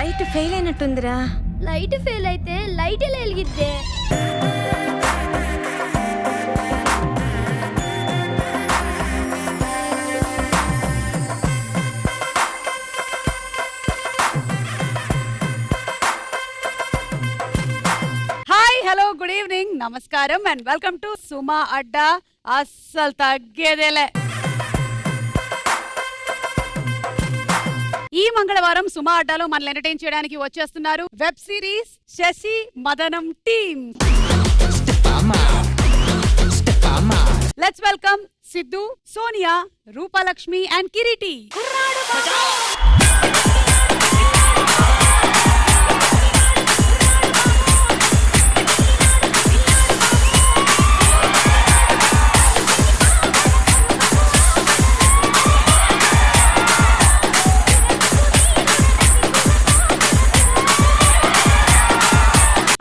Light fail అయినట్టుందిరా. Light fail అయితే light ఎలా వెలిగిద్దే? హలో గుడ్ ఈవినింగ్ నమస్కారం and welcome to Suma Adda. అస్సలు తగ్గేదేలే. ఈ మంగళవారం సుమా అడ్డాలో మనల్ని ఎంటర్టైన్ చేయడానికి వచ్చేస్తున్నారు web series Sasi Madanam team. Let's welcome Siddhu, Sonia, Roopalakshmi and Kireeti.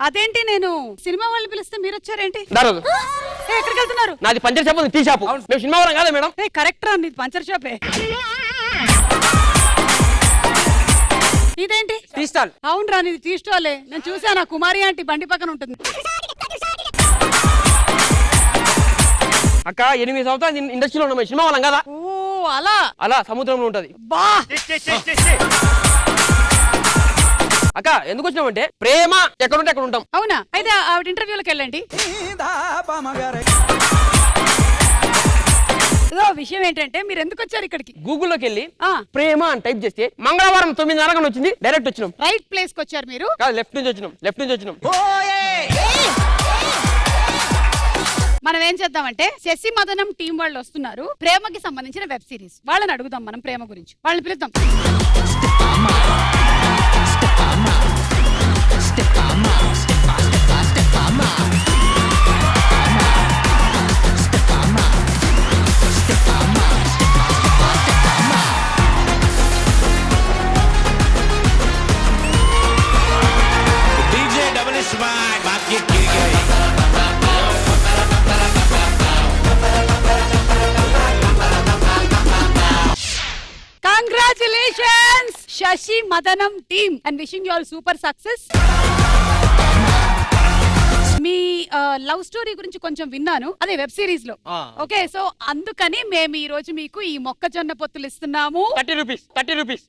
అదేంటి, నేను సినిమా వాళ్ళు పిలిస్తే మీరు వచ్చారేంటి? ఎక్కడికి వెళ్తున్నారు? నాది పంచర్ షాప్, టీ షాప్. మేము సినిమా వాళ్ళం కాదా మేడం? కరెక్ట్ రా, నీది పంచర్ షాపే. ఇదేంటి? Tea stall. అవును రా, నీది టీ స్టాలే. నేను చూసాను, కుమారి ఆంటీ బండి పక్కన ఉంటుంది. అక్క 8 సంవత్సరాలు ఇండస్ట్రీలో ఉన్నాం, సినిమా వాళ్ళం కదా. ఓ అలా అలా సముద్రంలో ఉంటది. బా అక్క ఎందుకు వచ్చినామంటే ప్రేమ ఎక్కడుంటే అక్కడ ఉంటాం. అవునా? అయితే ఆవిడ ఇంటర్వ్యూలకు వెళ్ళండి. విషయం ఏంటంటే మీరు ఎందుకు వచ్చారు ఇక్కడికి? గూగుల్లోకి వెళ్ళి ప్రేమ అని టైప్ చేస్తే మంగళవారం 9:30 వచ్చింది. డైరెక్ట్ వచ్చినాం. రైట్ ప్లేస్ కి వచ్చారు మీరు. లెఫ్ట్ నుంచి వచ్చినాం. మనం ఏం చేద్దామంటే శశి మదనం టీం వాళ్ళు వస్తున్నారు, ప్రేమకి సంబంధించిన వెబ్ సిరీస్. వాళ్ళని అడుగుదాం మనం ప్రేమ గురించి. వాళ్ళని పిలుద్దాం. Congratulations, Shashi Madanam team, and wishing you all super success. Me love story గురించి కొంచెం విన్నాను, అదే వెబ్ సిరీస్ లో. ఓకే, సో అందుకని మేము ఈ రోజు మీకు ఈ మొక్కజొన్న పొత్తులు ఇస్తున్నాము. 30 రూపీస్.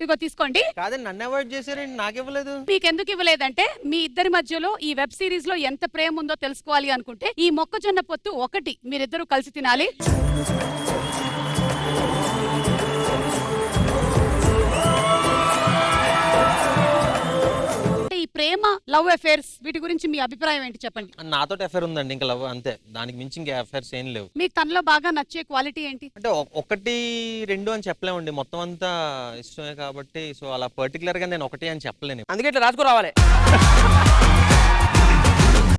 ఇదిగో తీసుకోండి. కాదండి, నన్ను అవాయిడ్ చేశారండి, నాకు ఇవ్వలేదు. మీకు ఎందుకు ఇవ్వలేదంటే మీ ఇద్దరి మధ్యలో ఈ వెబ్ సిరీస్ లో ఎంత ప్రేమ ఉందో తెలుసుకోవాలి అనుకుంటే ఈ మొక్కజొన్న పొత్తు ఒకటి మీరిద్దరూ కలిసి తినాలి. ఈ ప్రేమ, లవ్ అఫేర్స్ వీటి గురించి మీ అభిప్రాయం ఏంటి చెప్పండి. నాతో అఫేర్ ఉందండి, ఇంకా లవ్ అంతే. దానికి మించి ఇంకా అఫేర్స్ ఏం లేవు. మీకు తనలో బాగా నచ్చే క్వాలిటీ ఏంటి? అంటే 1 2 అని చెప్పలేమండి, మొత్తం అంతా ఇష్టమే కాబట్టి. సో అలా పర్టికులర్ గా నేను 1 అని చెప్పలేను. అందుకే ఇట్లా రాసుకో రావాలి.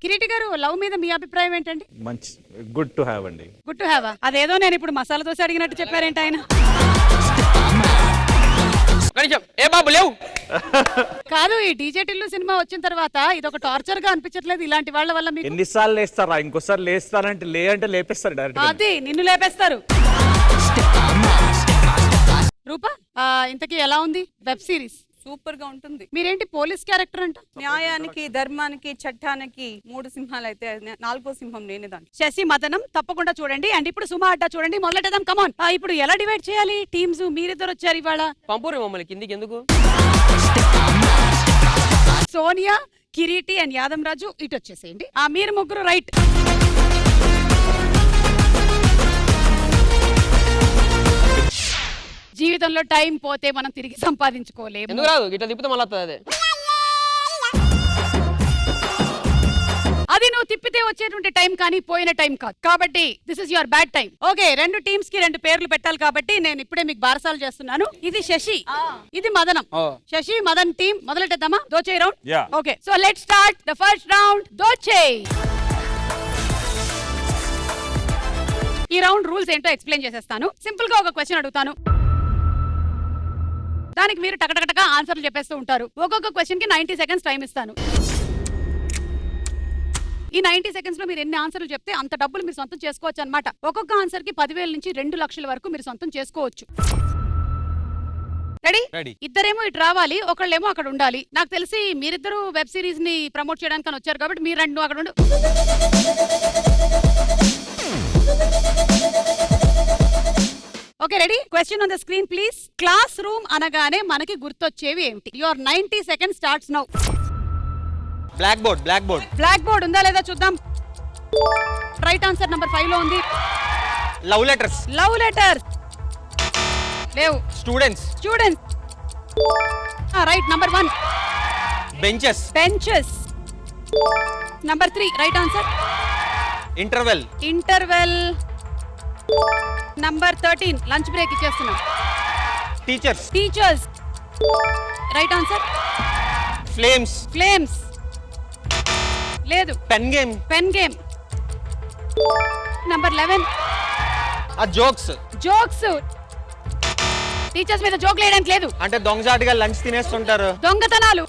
కిరీటి గారు, లవ్ మీద మీ అభిప్రాయం ఏంటండి? మంచి గుడ్ టు హ్యావ్ అండి. Good to have. అదేదో నేను ఇప్పుడు మసాలా దోశ అడిగినట్టు చెప్పారేంటి ఆయన? ఏ బాబు లేవు. కాదు, ఈ డీజే టిల్లు సినిమా వచ్చిన తర్వాత ఇది ఒక టార్చర్ గా అనిపించట్లేదు ఇలాంటి వాళ్ళ వల్ల? మీకు ఎన్నిసార్లు లేస్తారా? ఇంకోసారి లేస్తారంటే లేపేస్తారు డైరెక్ట్. అది నిన్ను లేపేస్తారు. రూపా, ఇంతకీ ఎలా ఉంది వెబ్ సిరీస్? సూపర్ గా ఉంటుంది. మీరేంటి పోలీస్ క్యారెక్టర్ అంట? న్యాయానికి, ధర్మానికి, చట్టానికి 3 సింహాలు అయితే 4వ సింహం నేనే దాన్ని. శశి మదనం తప్పకుండా చూడండి. అండ్ ఇప్పుడు సుమా అడ్డా చూడండి. మొదలెడదాం, కమాన్. ఇప్పుడు ఎలా డివైడ్ చేయాలి టీమ్స్? మీరిద్దరు వచ్చారు ఇవాళ. పంపురు మమ్మల్ని కిందికి ఎందుకు? సోనియా, కిరీటి అండ్ యాదవ్ రాజు ఇటు వచ్చేసేయండి. మీరు ముగ్గురు రైట్. జీవితంలో టైం పోతే మనం తిరిగి సంపాదించుకోలేము. ఎందుకు రాదు? ఇట్లా తిప్పితే మళ్ళీ అదే. అది నువ్వు తిప్పితే వచ్చేటువంటి టైం కానీ పోయిన టైం కాదు. కాబట్టి this is your bad time. Okay, 2 teams కి 2 పేర్లు పెట్టాలి కాబట్టి నేను ఇప్పుడే మీకు బారసాలు చేస్తున్నాను. ఇది శశి, ఇది మదనం. శశి మదన్ టీం మొదలెట్టేద్దామా? దోచే round. Okay, so let's start the first round. దోచే. ఈ రౌండ్ రూల్స్ ఏంటో ఎక్స్ప్లెయిన్ చేసేస్తాను. సింపుల్ గా ఒక క్వశ్చన్ అడుగుతాను, దానికి మీరు టకటకటగా ఆన్సర్లు చెప్పేస్తూ ఉంటారు. ఒక్కొక్క క్వశ్చన్ కి 90 సెకండ్స్ టైం ఇస్తాను. ఈ 90 సెకండ్స్ లో మీరు ఎన్ని ఆన్సర్లు చెప్తే అంత డబ్బులు మీరు సొంతం చేసుకోవచ్చు అన్నమాట. ఒక్కొక్క ఆన్సర్ కి 10,000 నుంచి 2 లక్షల వరకు మీరు సొంతం చేసుకోవచ్చు. Ready Ready. ఇద్దరేమో ఇటు రావాలి, ఒకళ్ళేమో అక్కడ ఉండాలి. నాకు తెలిసి మీరిద్దరు వెబ్ సిరీస్ ని ప్రమోట్ చేయడానికి వచ్చారు కాబట్టి మీరు రెండు అక్కడ ఉండు. Okay ready? Question on the screen please. Classroom అనగానే మనకి గుర్తొచ్చేవి ఏమిటి? Your 90 seconds starts now. Blackboard. Blackboard ఉందా లేదా చూద్దాం. రైట్ ఆన్సర్ నంబర్ 5 లో ఉంది. Love letters. లవ్ లెటర్స్ లేవు. Students. Right number 1. Benches. Benches. Number 3 right answer. Interval. Interval. Number 13 lunch break ఇచ్చేస్తున్నాం. Teachers. Teachers. Right answer. Flames. Flames లేదు. Pen game. Pen game. Number 11 ఆ jokes. Jokes. Teachers మీద joke వేయడానికి లేదు. అంటే దొంగచాటుగా lunch తినేస్తుంటారు. దొంగతనాలు.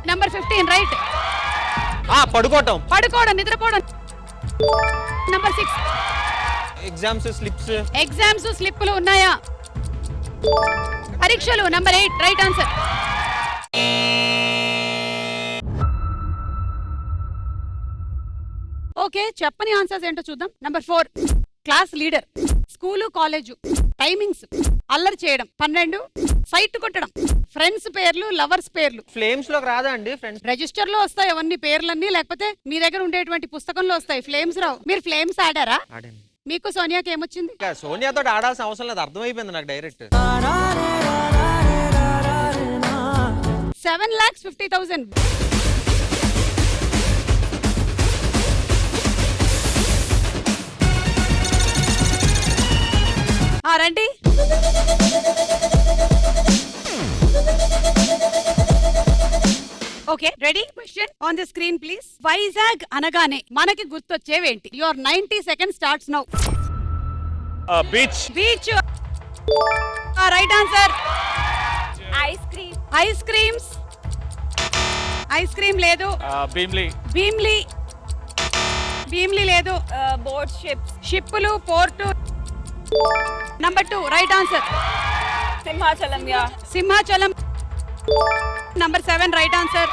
Number 15 right. పడుకోవటం. పడుకోవడం, నిద్రపోవడం. Number 6 exams. స్లిప్స్. ఎగ్జామ్స్ స్లిప్పులు ఉన్నాయా? పరీక్షలు. Number 8 right answer. ఓకే చెప్పని ఆన్సర్స్ ఏంటో చూద్దాం. Number 4 class leader. School college. Timings. అల్లరి చేయడం. 12 సైట్ కొట్టడం. ఫ్రెండ్స్ పేర్లు, లవర్స్ పేర్లు. ఫ్లేమ్స్ లోకి రాదా అండి ఫ్రెండ్స్? రిజిస్టర్ లో వస్తాయి అవన్నీ పేర్లన్నీ, లేకపోతే మీ దగ్గర ఉండేటువంటి పుస్తకంలో వస్తాయి. ఫ్లేమ్స్ రావు. మీరు ఫ్లేమ్స్ ఆడారా? ఆడాను. మీకు సోనియాకి ఏమొచ్చింది? ఇంకా సోనియాతో ఆడాల్సిన అవసరం లేదు, అర్థమైపోయింది నాకు డైరెక్ట్. 7,50,000. రండి. Okay ready? Question on the screen please. Vizag అనగానే మనకి గుర్తొచ్చేవేంటి? Your 90 seconds starts now. Beach. Beach. Right answer. Ice cream. Ice creams. Ice cream లేదు. భీమ్లీ. భీమ్లీ. భీమ్లీ లేదు. Boat ships. షిప్పులు, port. Number 2 right answer. Simhachalam. Simhachalam. Number 7 right answer.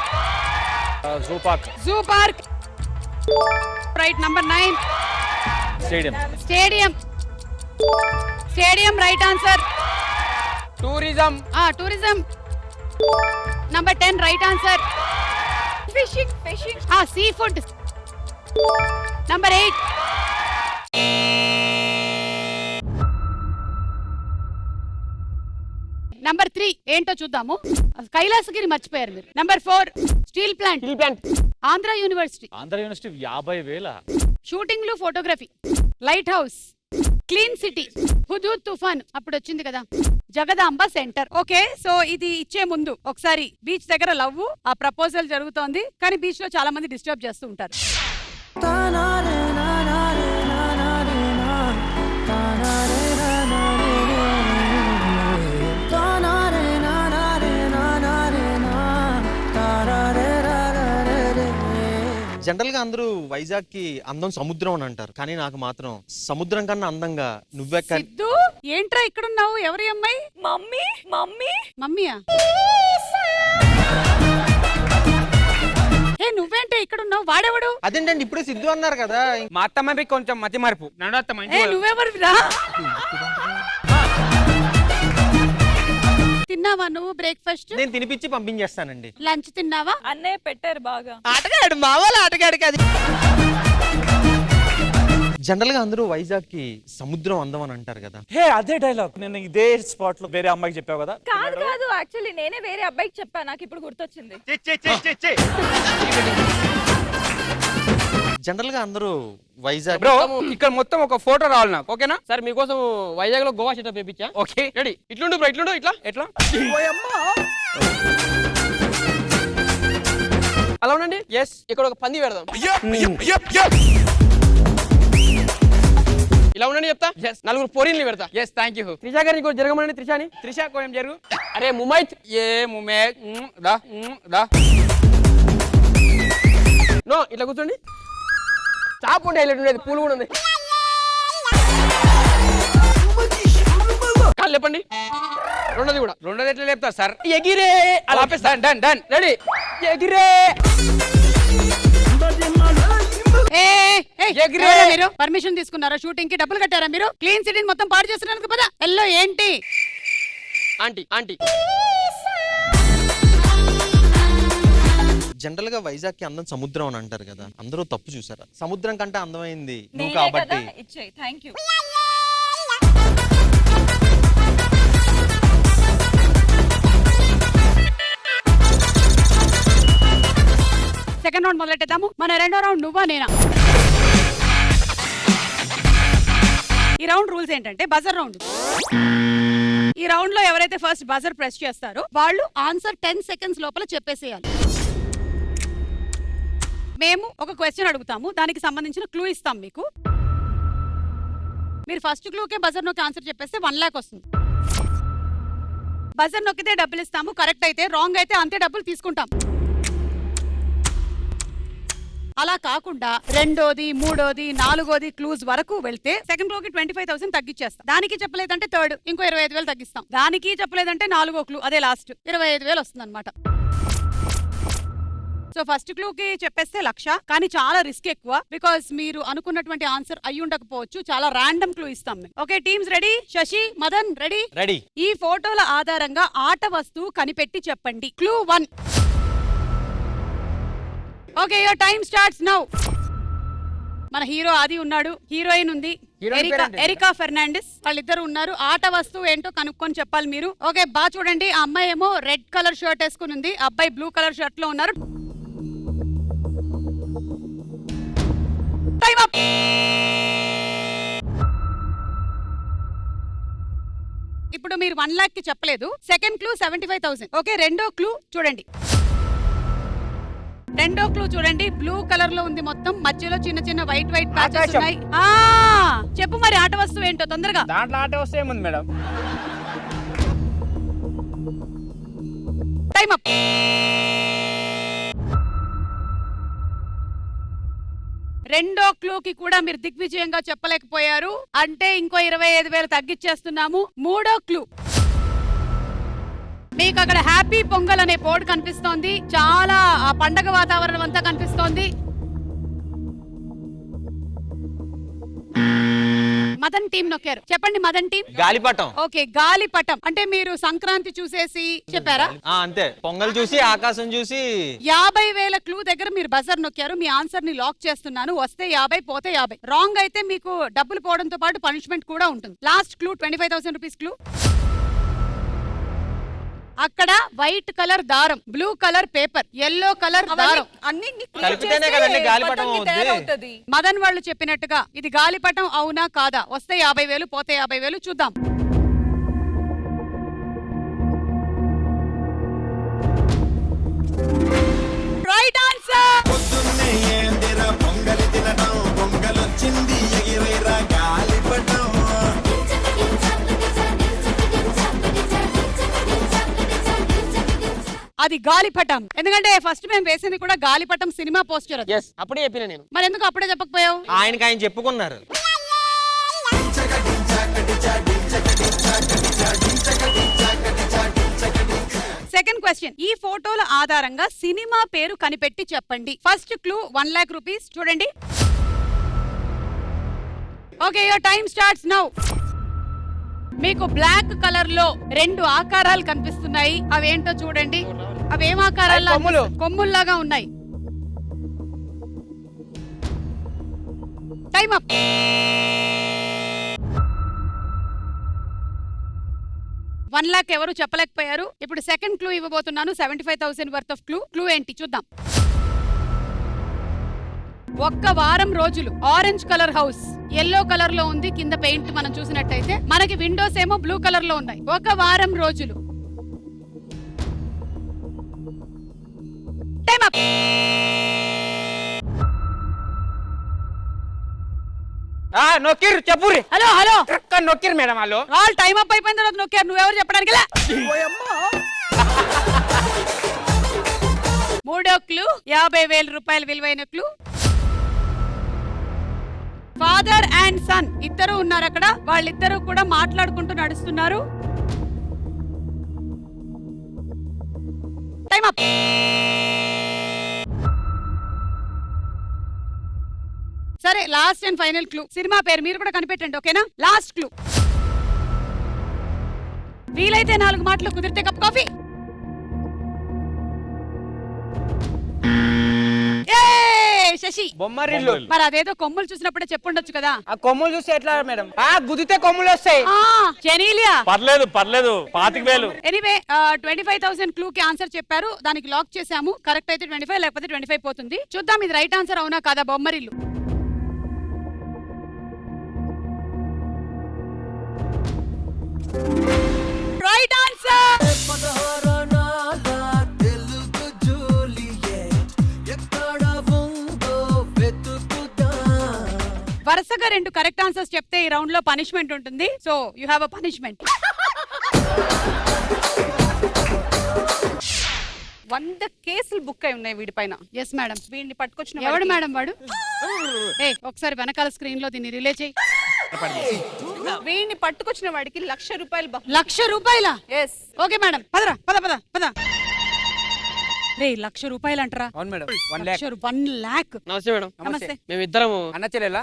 Zoo park. Zoo park. Right. Number 9 stadium. Stadium. Stadium right answer. Tourism. Tourism. Number 10 right answer. Fishing. Sea food. Number 8 number 3 ఏంటో చూద్దాము. కైలాసగిరి మర్చిపోయారు మీరు. Number 4 steel plant. Steel plant. Andhra university. Andhra university 50,000. షూటింగ్లు, photography. Light house. Clean city. Hudhud తుఫాన్ అప్పుడు వచ్చింది కదా. Jagadamba centre. Okay so ఇది ఇచ్చే ముందు ఒకసారి బీచ్ దగ్గర లవ్ ఆ ప్రపోజల్ జరుగుతోంది, కానీ బీచ్ లో చాలా మంది డిస్టర్బ్ చేస్తూ ఉంటారు. జనరల్ గా అందరూ వైజాగ్ కి అందం సముద్రం అని అంటారు, కానీ నాకు మాత్రం సముద్రం కన్నా అందంగా నువ్వే. సిద్ధు ఏంట్రా ఇక్కడున్నావు? ఎవరి అమ్మాయి? మమ్మీ. మమ్మీయా? ఏ నువ్వేంటే ఇక్కడున్నావు? వాడెవడు? అదేంటండి ఇప్పుడే సిద్ధు అన్నారు కదా. మా అత్తమ్మకి కొంచెం మతి మార్పు. నడవత్తమ్మ ఏ నువ్వెవరిరా? తిన్నావా నువ్వు బ్రేక్ఫాస్ట్? నేను తినిపించి పంపించేస్తానండి. లంచ్ తిన్నావా? అన్నయ్య పెట్టారు బాగా. ఆటగాడు మా వాళ్ళ ఆటగాడు కాదు. జనరల్ గా అందరూ వైజాగ్ కి సముద్రం అందం అని అంటారు కదా. హే అదే డైలాగ్ నేను ఇదే స్పాట్ లో వేరే అమ్మాయికి చెప్పావు కదా. కాదు యాక్చువల్లీ నేనే వేరే అబ్బాయికి చెప్పా, నాకు ఇప్పుడు గుర్తొచ్చింది. జనరల్ గా అందరూ వైజాగ్. బ్రో ఇక్కడ మొత్తం ఒక ఫోటో రావాలి నాకు, ఓకేనా? సరే మీకోసం వైజాగ్ లో గోవా సెటప్ చేయించా. Okay ready? ఇట్లుండు బ్రో, ఇట్లుండు. ఇట్లా ఎట్లా అలా ఉండండి. ఎస్ ఇక్కడ ఒక పంది పెడదాం. ఇలా ఉండండి చెప్తా. ఎస్ నలుగురు పోరీల్ని పెడతా. Yes thank you. త్రిషా గారిని కూడా జరగమనండి. త్రిషాని. త్రిషా కొంచెం జరుగు. అరే ముమైత్ ఏ ముమే దా నో ఇట్లా కూర్చోండి. చాప్ ఉంటే హైలైట్ ఉండేది. పూలు కూడా ఉంది. కాళ్ళు లేపండి. రెండోది కూడా. రెండోది ఎట్లా లేపుతారు సార్? ఎగిరే అలా ఆపేస్తాను. Done done ready. ఎగిరే మీరు పర్మిషన్ తీసుకున్నారా? షూటింగ్ కి డబ్బులు కట్టారా మీరు? క్లీన్ సిటీని మొత్తం పాడు చేస్తున్నందుకు పద. ఎల్లో ఏంటి? ఆంటీ ఆంటీ జనరల్ గా వైజాగ్ కి అందం సముద్రం అని అంటారు కదా, అందరూ తప్పు చూసారా? సముద్రం కంటే అందమైంది నువ్వు కాబట్టి. Thank you. సెకండ్ రౌండ్ మొదలెట్టేద్దాము. మన రెండో రౌండ్ నువ్వా నేనా? ఈ రౌండ్ రూల్స్ ఏంటంటే బజర్ రౌండ్. ఈ రౌండ్ లో ఎవరైతే ఫస్ట్ బజర్ ప్రెస్ చేస్తారో వాళ్ళు ఆన్సర్ 10 సెకండ్స్ లోపల చెప్పేసేయాలి. మేము ఒక క్వశ్చన్ అడుగుతాము, దానికి సంబంధించిన క్లూ ఇస్తాం మీకు. మీరు ఫస్ట్ క్లూకే బజర్ నొక్కి ఆన్సర్ చెప్పేస్తే 1 లాక్ వస్తుంది. బజర్ నొక్కితే డబ్బులు ఇస్తాము, కరెక్ట్ అయితే. రాంగ్ అయితే అంతే డబ్బులు తీసుకుంటాం. అలా కాకుండా రెండోది, మూడోది, నాలుగోది క్లూస్ వరకు వెళ్తే సెకండ్ క్లూకి 25,000 తగ్గించేస్తాం. దానికి చెప్పలేదంటే థర్డ్ ఇంకో 25,000 తగ్గిస్తాం. దానికి చెప్పలేదంటే నాలుగో క్లూ అదే లాస్ట్ 25,000 వస్తుంది అనమాట. సో ఫస్ట్ క్లూకి చెప్పేస్తే 1,00,000, కానీ చాలా రిస్క్ ఎక్కువ. బికాస్ మీరు అనుకున్నటువంటి ఆన్సర్ అయ్యి ఉండకపోవచ్చు. చాలా ర్యాండమ్ క్లూ ఇస్తాం మేము. Okay teams ready? Shashi, Madan ready? Ready. ఈ ఫోటోల ఆధారంగా ఆట వస్తువు కనిపెట్టి చెప్పండి. Clue 1. Okay your time starts now. మన హీరో ఆది ఉన్నాడు, హీరోయిన్ ఉంది ఎరికా ఫెర్నాండిస్, వాళ్ళిద్దరు ఉన్నారు. ఆట వస్తువు ఏంటో కనుక్కొని చెప్పాలి మీరు. ఓకే బాగా చూడండి. ఆ అమ్మాయి ఏమో రెడ్ కలర్ షర్ట్ వేసుకుని ఉంది, అబ్బాయి బ్లూ కలర్ షర్ట్ లో ఉన్నారు. Time up. ఇప్పుడు మీరు 1 లాక్ కి చెప్పలేదు. Second clue 75,000. ఓకే రెండో క్లూ చూడండి. రెండో క్లూ చూడండి, బ్లూ కలర్ లో ఉంది మొత్తం, మధ్యలో చిన్న చిన్న వైట్ వైట్ ప్యాచెస్ ఉన్నాయి. చెప్పు మరి ఆట వస్తువు ఏంటో తొందరగా. దాంట్లో ఆట వస్తువు ఏముంది మేడం? Time up. రెండో క్లూకి కూడా మీరు దిగ్విజయంగా చెప్పలేకపోయారు, అంటే ఇంకో 25,000 తగ్గించేస్తున్నాము. మూడో క్లూ మీకు అక్కడ హ్యాపీ పొంగల్ అనే బోర్డు కనిపిస్తోంది, చాలా ఆ పండగ వాతావరణం అంతా కనిపిస్తోంది. మదన్ టీం నొక్కారు. చెప్పండి మదన్ టీం. గాలిపటం. ఓకే గాలిపటం అంటే మీరు సంక్రాంతి చూసేసి చెప్పారా? అంతే, పొంగల్ చూసి ఆకాశం చూసి. 50,000 క్లూ దగ్గర మీరు బజర్ నొక్కారు. మీ ఆన్సర్ ని లాక్ చేస్తున్నాను. వస్తే 50, పోతే 50. రాంగ్ అయితే మీకు డబ్బులు పోవడంతో పాటు పనిష్మెంట్ కూడా ఉంటుంది. Last clue 25,000 rupees clue. అక్కడ వైట్ కలర్ దారం, blue colour paper, yellow colour దారం కలిపితేనే కదండి గాలిపటం అవుతుంది. మదన్ వాళ్ళు చెప్పినట్టుగా ఇది గాలిపటం అవునా కాదా? వస్తే 50,000, పోతే 50,000. చూద్దాం. Right answer. అది గాలిపటం. ఎందుకంటే ఫస్ట్ మేము వేసింది కూడా గాలిపటం సినిమా పోస్టర్. అప్పుడే చెప్పిన నేను. మరి ఎందుకు అప్పుడే చెప్పకపోయావు? ఆయనకి ఆయన చెప్పుకున్నారు. సెకండ్ క్వశ్చన్, ఈ ఫోటోల ఆధారంగా సినిమా పేరు కనిపెట్టి చెప్పండి. First clue 1 lakh rupees. చూడండి. Okay your time starts now. మీకు బ్లాక్ కలర్ లో 2 ఆకారాలు కనిపిస్తున్నాయి. అవేంటో చూడండి. అవేం ఆకారాలు? కొమ్ముల్లాగా ఉన్నాయి. Time up. $1 lakh ఎవరు చెప్పలేకపోయారు. ఇప్పుడు సెకండ్ క్లూ ఇవ్వబోతున్నాను. 75,000 వర్త్ ఆఫ్ క్లూ. క్లూ ఏంటి చూద్దాం. ఒక్క వారం రోజులు orange colour house yellow colour లో ఉంది. కింద పెయింట్ మనం చూసినట్టయితే మనకి విండోస్ ఏమో బ్లూ కలర్ లో ఉన్నాయి. ఒక వారం రోజులు. Time up. నొక్కిరు చెప్పురి. హలో హలో నొక్కిరు మేడం వాళ్ళు. వాళ్ళు టైం అప్ అయిపోయిన తర్వాత నొక్కారు. నువ్వెవరు చెప్పడానికి? మూడో క్లూ 50,000 రూపాయలు విలువైన క్లూ. ఫాదర్ అండ్ సన్ ఇద్దరు ఉన్నారు అక్కడ. వాళ్ళిద్దరూ కూడా మాట్లాడుకుంటూ నడుస్తున్నారు. Time up. సరే last and final clue. Cinema పేరు మీరు కూడా కనిపెట్టండి, ఓకేనా? Last clue. వీలైతే 4 మాటలు, కుదిరితే కప్ కాఫీ. శశి బొమ్మరిల్లు. మరి అదేదో కొమ్ములు చూసినప్పుడే చెప్పుండొచ్చు కదా. ఆ కొమ్ములు చూస్తే ఎట్లా మేడం? గుద్దితే కొమ్ములు వస్తాయి. జెనీలియా. పర్లేదు 25,000. ఎనీవే 25,000 క్లూ కి ఆన్సర్ చెప్పారు, దానికి లాక్ చేసాము. కరెక్ట్ అయితే 25, లేకపోతే 25 పోతుంది. చూద్దాం ఇది రైట్ ఆన్సర్ అవునా కదా. బొమ్మరిల్లు. Right answer. వరుసగా 2 కరెక్ట్ ఆన్సర్స్ చెప్తే ఈ రౌండ్ లో పనిష్మెంట్ ఉంటుంది. So you have a punishment. 100 కేసులు బుక్ అయి ఉన్నాయి వీడిపైన. Yes madam. వీడిని పట్టుకొచ్చిన ఎవడు వాడికి- మేడం వాడు? ఒకసారి వెనకాల స్క్రీన్ లో దీన్ని రిలే చేయి. వీడిని పట్టుకొచ్చిన వాడికి ₹1,00,000 ₹1,00,000. ఎస్. ఓకే మేడం, పదరా పద పద పద. రే ₹1,00,000 అంటారా? అవును మేడం. 1 lakh. 1 lakh. నమస్తే మేడం. నమస్తే. మేమిద్దరము అన్న చెల్లెలా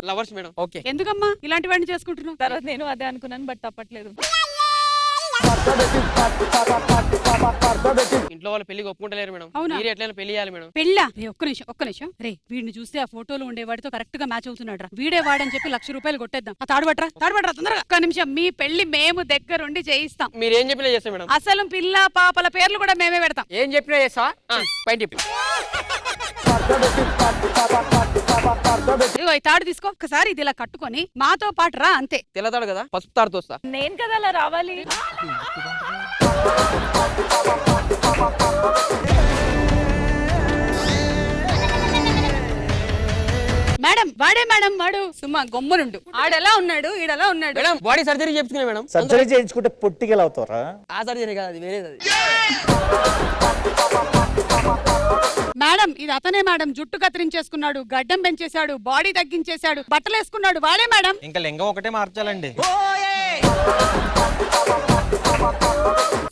లవర్స్ మేడం. ఓకే. ఎందుకమ్మా ఇలాంటి వాడిని చేసుకుంటున్నావు? తర్వాత నేను అదే అనుకున్నాను, బట్ తప్పట్లేదు. ఇంట్లో వాళ్ళు పెళ్లికి ఒప్పుకుంటలేరు మేడం. అవునా? మీరు ఎట్లైనా పెళ్లి చేయాలి మేడం. పెళ్ళా? రే ఒక్క నిమిషం. రే వీడిని చూస్తే ఆ ఫోటోలో ఉండేవాడితో కరెక్ట్ గా మ్యాచ్ అవుతున్నాడు. వీడే వాడని చెప్పి ₹1,00,000 కొట్టేద్దాం. ఆ తాడుబట్రా తొందరగా. ఒక్క నిమిషం. మీ పెళ్లి మేము దగ్గరుండి చేయిస్తాం. మీరు ఏం చెప్పినా చేస్తాం మేడం. అసలు పిల్ల పాపల పేర్లు కూడా మేమే పెడతాం. ఏం చెప్పినా చేస్తా. పైన చెప్పి ఇదిగో ఈ తాడు తీసుకో. ఒక్కసారి ఇది ఇలా కట్టుకొని మాతో పాటు రా, అంతే. తెల్లతాడు కదా, పసుపు తాడుతో వస్తా. నేను కదా అలా రావాలి. మేడం వాడే మేడం వాడు. సుమా గొమ్మనుండు. ఆడెలా ఉన్నాడు, ఈడెలా ఉన్నాడు. మేడం బాడీ సర్జరీ చేయించుకున్నా మేడం. సర్జరీ చేయించుకుంటే పొట్టిగా అవుతారా? ఆ సర్జరీ కాదు, అది వేరేది. అది మేడం ఇది అతనే మేడం. జుట్టు కత్తిరించేసుకున్నాడు, గడ్డం పెంచేశాడు, బాడీ తగ్గించేశాడు, బట్టలు వేసుకున్నాడు. వాడే మేడం. ఇంకా లింగం ఒకటే మార్చాలండి.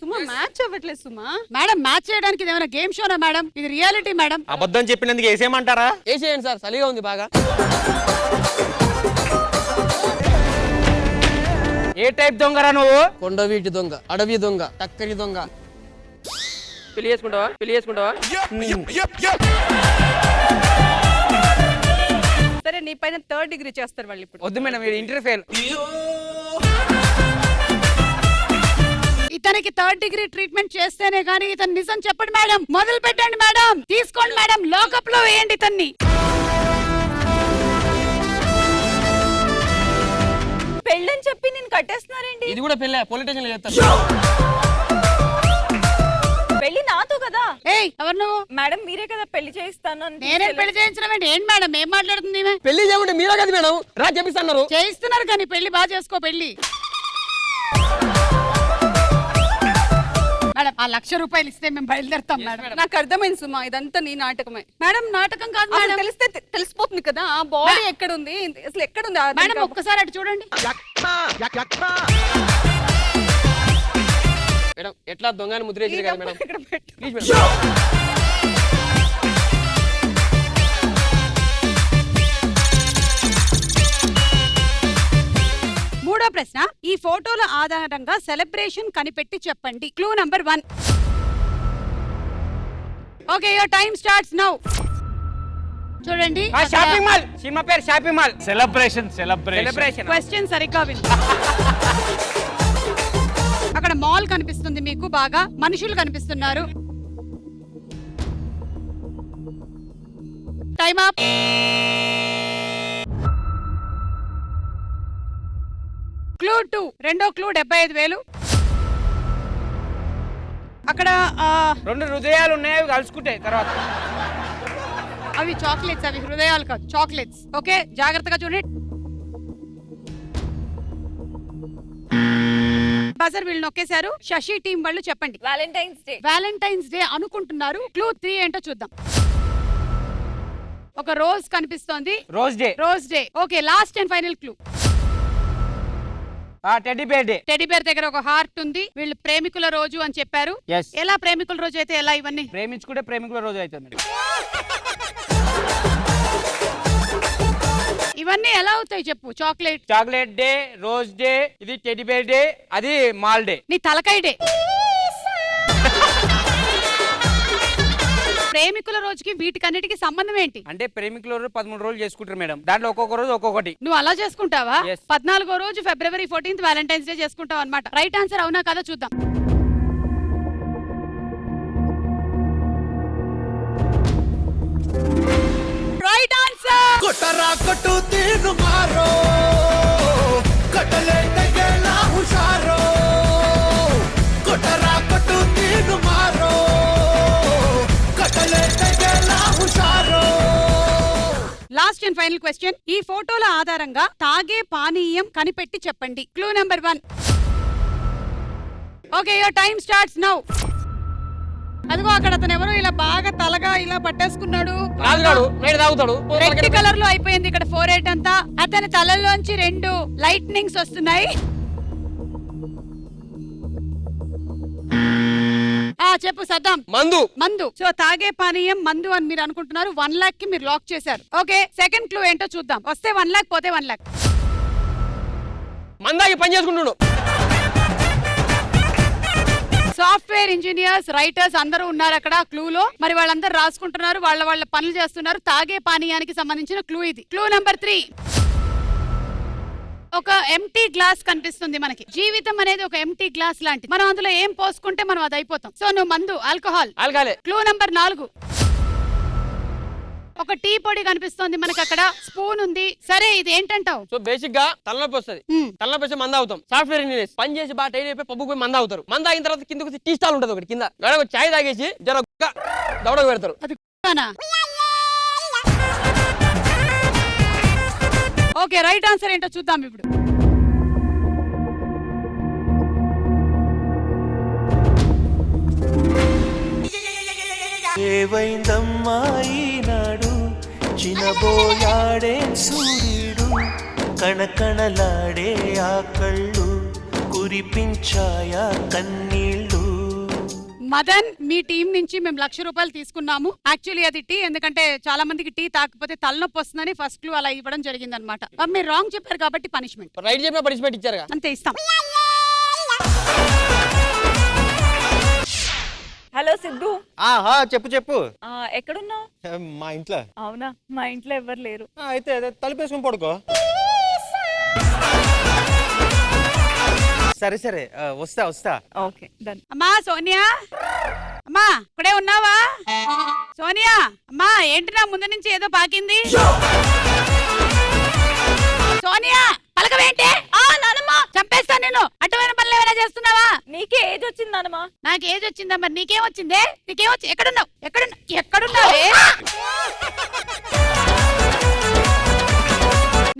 సుమా మ్యాచ్ అవ్వట్లేదు సుమా. మేడం మ్యాచ్ చేయడానికి ఇది ఏమైనా గేమ్ షోనా మేడం? ఇది రియాలిటీ మేడం. అబద్ధం చెప్పినందుకు వేసేయమంటారా? వేసేయండి సార్, చలిగా ఉంది బాగా. ఏ టైప్ దొంగరా నువ్వు? కొండవీటి దొంగ, అడవి దొంగ, టక్కరి దొంగ. పెళ్లి చేసుకుంటావా? సరే నీ పైన 3rd డిగ్రీ చేస్తారు వాళ్ళు ఇప్పుడు. వద్దు మేడం, మీరు ఇంటర్ ఫెయిల్. ఇతనికి 3rd డిగ్రీ ట్రీట్మెంట్ చేస్తేనే గానీ ఇతను నిజం చెప్పండి మేడం. మొదలు పెట్టండి మేడం. తీసుకోండి మేడం, లోకప్ లో వేయండి ఇతన్ని. పెళ్ళని చెప్పి నేను కట్టేస్తున్నారేంటి? ఇది కూడా పెళ్ళే, పోలీస్ స్టేషన్ లో చేస్తారు. పెళ్లి నాతో కదా. ఏయ్ ఎవరు నువ్వు? మేడం మీరే కదా పెళ్లి చేయిస్తాను అని. నేనే పెళ్లి చేయించడం ఏంటి? ఏంటి మేడం ఏం మాట్లాడుతుంది ఈమె? పెళ్లి చేయమంటే మీరే కదా మేడం రా చెప్పిస్తున్నారు. చేయిస్తున్నారు కానీ పెళ్లి బాగా చేసుకో పెళ్లి. మేడం ఆ ₹1,00,000 ఇస్తే మేము బయలుదేరుతాం మేడం. నాకు అర్థమైంది సుమా, ఇదంతా నీ నాటకమే. మేడం నాటకం కాదు అసలు మేడం. తెలిస్తే తెలిసిపోతుంది కదా ఆ బాడీ ఎక్కడుంది, అసలు ఎక్కడుంది ఆ మేడం ఒక్కసారి అటు చూడండి. మేడం ఎట్లా దొంగని ముద్ర వేసారు కదా మేడం. ఇక్కడ పెట్టు. Please madam. మూడో ప్రశ్న. ఈ ఫోటోల ఆధారంగా సెలబ్రేషన్ కనిపెట్టి చెప్పండి. Clue number 1. Okay your time starts now. చూడండి షాపింగ్ మాల్. సినిమా పేరు షాపింగ్ మాల్. సెలబ్రేషన్. క్వశ్చన్ సరిగ్గా విను. అక్కడ మాల్ కనిపిస్తుంది మీకు, బాగా మనుషులు కనిపిస్తున్నారు. Time up. క్లూ 2. రెండో క్లూ 75,000. అక్కడ 2 హృదయాలు ఉన్నాయి, అవి కలుసుకుంటాయి తర్వాత. అవి చాక్లెట్స్, అవి హృదయాలు కాదు, చాక్లెట్స్. ఓకే జాగ్రత్తగా చూడండి. బజర్ వీళ్ళు నొక్కేశారు. శశి టీం వాళ్ళు చెప్పండి. వ్యాలంటైన్స్ డే అనుకుంటున్నారు. క్లూ 3 ఏంటో చూద్దాం. ఒక రోజ్ కనిపిస్తోంది. Rose day. Okay last and final clue. Teddy bear day. Teddy bear దగ్గర ఒక హార్ట్ ఉంది. వీళ్ళు ప్రేమికుల రోజు అని చెప్పారు. Yes. ఎలా ప్రేమికుల రోజు అయితే ఎలా ఇవన్నీ? ప్రేమించుకుంటే ప్రేమికుల రోజు అవుతుంది మేడం. ఇవన్నీ ఎలా అవుతాయి చెప్పు? చాక్లెట్ డే, రోజ్ డే, ఇది టెడ్డీ బేర్ డే, అది మాల్ డే. నీ తలకాయ డే. ప్రేమికుల రోజుకి వీటికన్నిటికి సంబంధం ఏంటి? అంటే ప్రేమికుల రోజు 13 రోజులు చేసుకుంటారు మేడం. దాంట్లో ఒక్కొక్క రోజు ఒక్కొక్కటి. నువ్వు అలా చేసుకుంటావా? Yes. 14వ రోజు February 14th వ్యాలంటైన్స్ డే చేసుకుంటావు అన్నమాట. రైట్ ఆన్సర్ అవునా కదా చూద్దాం. Right answer. కొట్టరా కొట్టు తీరు మారో కట్టలే తగేలా హుషారో కొట్టరా కొట్టు తీరు మారో కట్టలే తగేలా హుషారో. Last and final question. ఈ ఫోటోల ఆధారంగా తాగే పానీయం కనిపెట్టి చెప్పండి. Clue number 1. Okay, your time starts now. అదిగో అక్కడ అతను ఎవరో ఇలా బాగా తలగా ఇలా పట్టేసుకున్నాడు. తాగుతాడు. రెడ్ కలర్ లో అయిపోయింది ఇక్కడ 4-8 అంతా. అతని తలలోంచి 2 లైట్నింగ్స్ వస్తున్నాయి. చెప్పు సద్దాం. మందు. సో తాగే పానీయం మందు అని మీరు అనుకుంటున్నారు. 1 లాక్ కి మీరు లాక్ చేశారు. ఓకే, సెకండ్ క్లూ ఏంటో చూద్దాం. వస్తే 1 లాక్, పోతే 1 లాక్. మందాకి పని చేసుకుంటున్నాడు. సాఫ్ట్వేర్ ఇంజనీర్స్, రైటర్స్ అందరూ ఉన్నారు అక్కడ క్లూలో. మరి వాళ్ళందరూ రాసుకుంటున్నారు, వాళ్ళ పనులు చేస్తున్నారు. తాగే పానీయానికి సంబంధించిన క్లూ ఇది. Clue number 3. ఒక ఎంటీ గ్లాస్ కనిపిస్తుంది మనకి. జీవితం అనేది ఒక ఎంటీ గ్లాస్ లాంటి. మనం అందులో ఏం పోసుకుంటే మనం అది అయిపోతాం. సో నువ్వు మందు, ఆల్కహాల్. Clue number 4. ఒక టీ పొడి కనిపిస్తుంది మనకి అక్కడ. స్పూన్ ఉంది. సరే, ఇది ఏంటంటావు? సో బేసిక్ గా తలనొప్పి వస్తుంది. తలనొప్పి వస్తే మంద అవుతాం. సాఫ్ట్వేర్ ఇంజనీర్స్ పని చేసి బాగా టైం అయిపోయి పబ్బుకు పోయి మంద అవుతారు. మంద అయిన తర్వాత కిందకు టీ స్టాల్ ఉంటుంది ఒకటి కింద. చాయ్ తాగేసి జర దవడకు పెడతారు. అది ఓకే, రైట్ ఆన్సర్ ఏంటో చూద్దాం ఇప్పుడు. ఏవైందమ్మా ఈనాడు చినబోయాడే సూర్యుడు కణకణలాడే ఆ కళ్ళు కురిపించాయా కన్నీళ్ళు. మదన్, మీ టీం నుంచి మేము 1,00,000 రూపాయలు తీసుకున్నాము. యాక్చువల్లీ అది టీ, ఎందుకంటే చాలా మందికి టీ తాకపోతే తలనొప్పి వస్తుందని ఫస్ట్ క్లూ అలా ఇవ్వడం జరిగింది అనమాట. మీరు రాంగ్ చెప్పారు కాబట్టి పనిష్మెంట్. రైట్ చెప్పిన పనిష్మెంట్ ఇచ్చారు. అంతే, ఇస్తాం. హలో సిద్ధు. చెప్పు. ఎక్కడున్నావు? మా ఇంట్లో. అవునా? మా ఇంట్లో ఎవరు లేరు. అయితే తలుపేసుకుని పడుకో. సరే వస్తా. Okay, done. అమ్మా సోనియా, అమ్మా ఇక్కడే ఉన్నావా? సోనియా, అమ్మా ఏంటి నా ముందు నుంచి ఏదో పాకింది? సోనియా, పలకవేంటే? నానమ్మా చంపేస్తా నేను. అటువంటి పనులు ఏమైనా చేస్తున్నావా? నీకే ఏజ్ వచ్చింది నానమ్మా. నాకు ఏజ్ వచ్చిందా? మరి నీకేం వచ్చిందే? ఎక్కడున్నావే?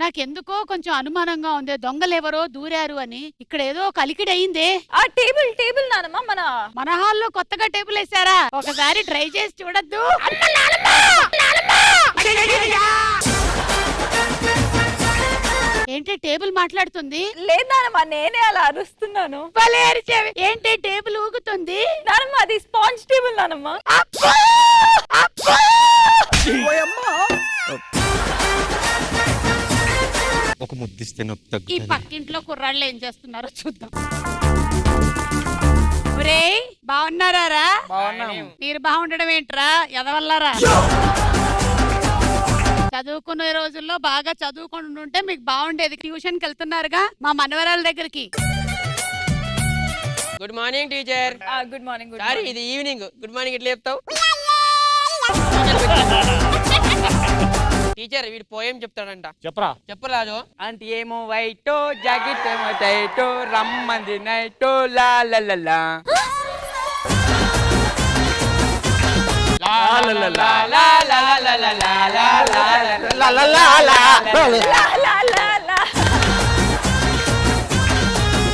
నాకెందుకో కొంచెం అనుమానంగా ఉంది. దొంగలెవరో దూరారు అని. ఇక్కడ ఏదో కలికిడి అయిందే. ఆ టేబుల్ నానమ్మా, మన హాల్లో కొత్తగా టేబుల్ వేసారా? ఒకసారి ట్రై చేసి చూడద్దు? ఏంటి టేబుల్ మాట్లాడుతుంది? లేదు నానమ్మా, నేనే అలా అరుస్తున్నాను. ఏంటి టేబుల్ ఊగుతుంది? నానమ్మా, అది స్పాంజ్ టేబుల్ నానమ్మా. ఒక ముద్దిస్తే ఈ పక్కింట్లో కుర్రాళ్ళు ఏం చేస్తున్నారో చూద్దాం. ఒరేయ్, బాగున్నారా? మీరు బాగుండడం ఏంట్రా ఎదవల్లారా? చదువుకునే రోజుల్లో బాగా చదువుకొని ఉంటే మీకు బాగుండేది. ట్యూషన్ కి వెళ్తున్నారుగా మా మనవరాల దగ్గరికి. Good morning teacher. Good morning. Sorry, ఇది ఈవినింగ్. గుడ్ మార్నింగ్ ఎట్లా చెప్తావు? టీచర్, వీడు పోయం చెప్తాడంట. చెప్పరాజు. అంటే ఏమో వైటో జాకెట్ ఏమో టైటో రమ్మంది నైటో లా లా లా లా